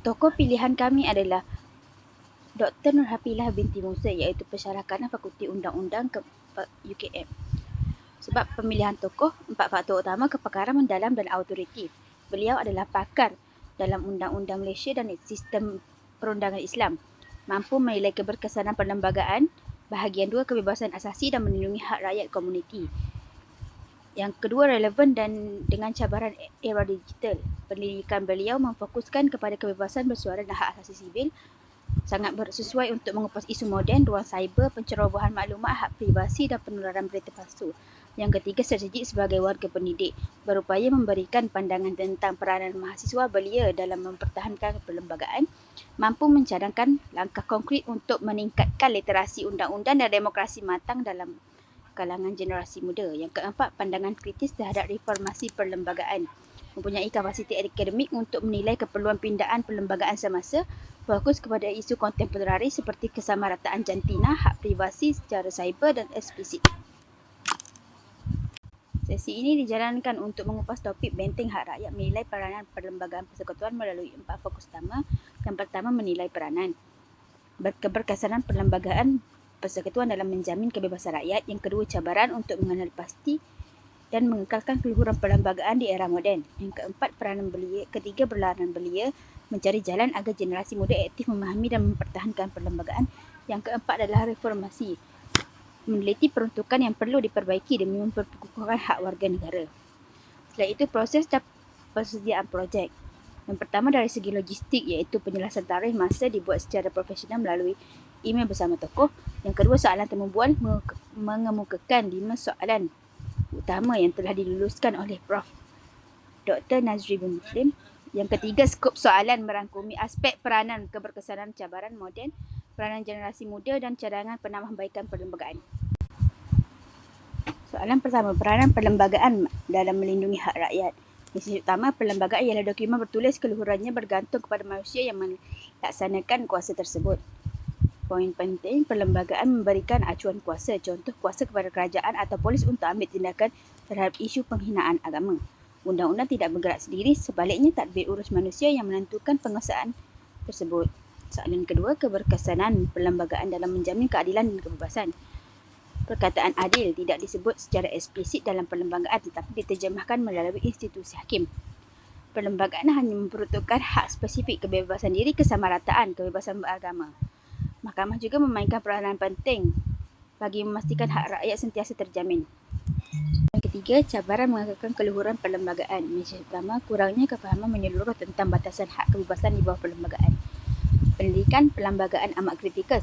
Tokoh pilihan kami adalah Dr. Nurhafizah binti Musa, iaitu pensyarah kanan Fakulti Undang-Undang UKM. Sebab pemilihan tokoh, 4 faktor utama: kepakaran mendalam dan autoriti. Beliau adalah pakar dalam undang-undang Malaysia dan sistem perundangan Islam. Mampu menilai keberkesanan perlembagaan, bahagian 2 kebebasan asasi dan melindungi hak rakyat komuniti. Yang kedua, relevan dan dengan cabaran era digital. Pendidikan beliau memfokuskan kepada kebebasan bersuara dan hak asasi sivil, sangat bersesuai untuk mengupas isu moden, ruang cyber, pencerobohan maklumat, hak privasi dan penularan berita palsu. Yang ketiga, strategik sebagai warga pendidik, berupaya memberikan pandangan tentang peranan mahasiswa belia dalam mempertahankan perlembagaan, mampu mencadangkan langkah konkret untuk meningkatkan literasi undang-undang dan demokrasi matang dalam kalangan generasi muda. Yang keempat, pandangan kritis terhadap reformasi perlembagaan, mempunyai kapasiti akademik untuk menilai keperluan pindaan perlembagaan semasa, fokus kepada isu kontemporari seperti kesamarataan jantina, hak privasi secara cyber dan eksplisit. Sesi ini dijalankan untuk mengupas topik benteng hak rakyat menilai peranan perlembagaan persekutuan melalui 4 fokus utama. Yang pertama, menilai peranan keberkesanan perlembagaan persekutuan dalam menjamin kebebasan rakyat. Yang kedua, cabaran untuk mengenali pasti dan mengekalkan keluhuran perlembagaan di era moden. Yang keempat, ketiga, peranan belia mencari jalan agar generasi muda aktif memahami dan mempertahankan perlembagaan. Yang keempat adalah reformasi, meneliti peruntukan yang perlu diperbaiki demi memperkukuhkan hak warga negara. Setelah itu, proses dan persediaan projek. Yang pertama, dari segi logistik, iaitu penjelasan tarikh masa dibuat secara profesional melalui email bersama tokoh. Yang kedua, soalan temubual mengemukakan 5 soalan utama yang telah diluluskan oleh Prof. Dr. Nazri bin Muslim. Yang ketiga, skop soalan merangkumi aspek peranan keberkesanan cabaran moden, peranan generasi muda dan cadangan penambahbaikan perlembagaan. Soalan pertama, peranan perlembagaan dalam melindungi hak rakyat. Misi utama perlembagaan ialah dokumen bertulis keluhurannya bergantung kepada manusia yang melaksanakan kuasa tersebut. Poin penting, perlembagaan memberikan acuan kuasa, contoh kuasa kepada kerajaan atau polis untuk ambil tindakan terhadap isu penghinaan agama. Undang-undang tidak bergerak sendiri, sebaliknya tadbir urus manusia yang menentukan penguasaan tersebut. Soalan kedua, keberkesanan perlembagaan dalam menjamin keadilan dan kebebasan. Perkataan adil tidak disebut secara eksplisit dalam perlembagaan tetapi diterjemahkan melalui institusi hakim. Perlembagaan hanya memperuntukkan hak spesifik, kebebasan diri, kesamarataan, kebebasan beragama. Mahkamah juga memainkan peranan penting bagi memastikan hak rakyat sentiasa terjamin. Yang ketiga, cabaran mengekalkan keluhuran perlembagaan. Misi pertama, kurangnya kefahaman menyeluruh tentang batasan hak kebebasan di bawah perlembagaan. Pendidikan perlembagaan amat kritikal